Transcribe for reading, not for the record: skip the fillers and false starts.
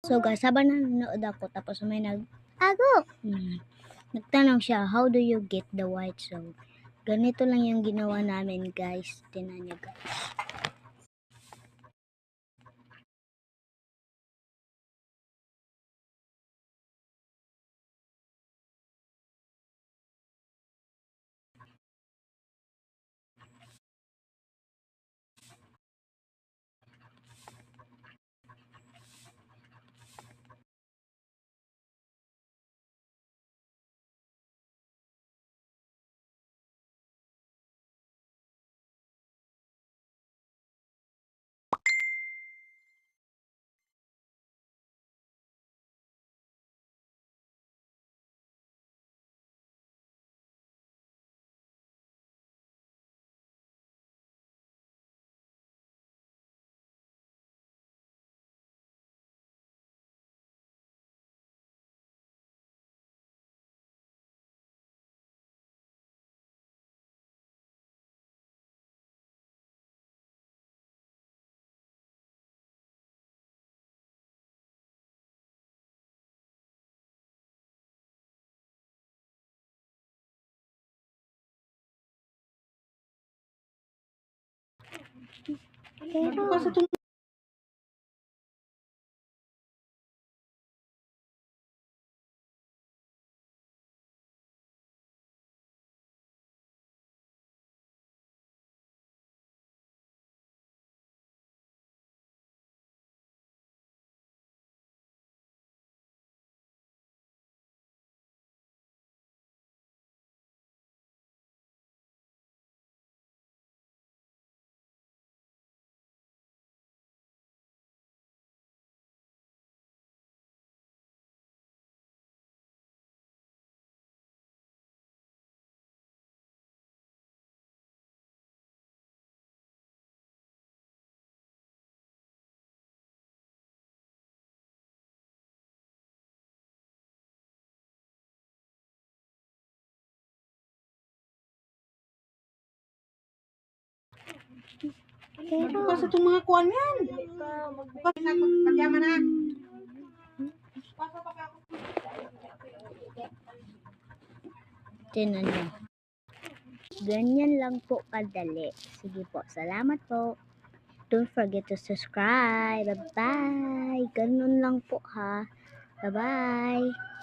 So guys, habang nanonood ako, tapos may nagtanong siya, how do you get the white? So, ganito lang yung ginawa namin guys. Tingnan niyo guys. Pero, Magbukas itong mga kuwan yan. Magbukas na ako. Pagyaman na. tingnan niyo. Ganyan lang po kadali. Sige po, salamat po. Don't forget to subscribe. Bye-bye. Ganun lang po ha. Bye-bye.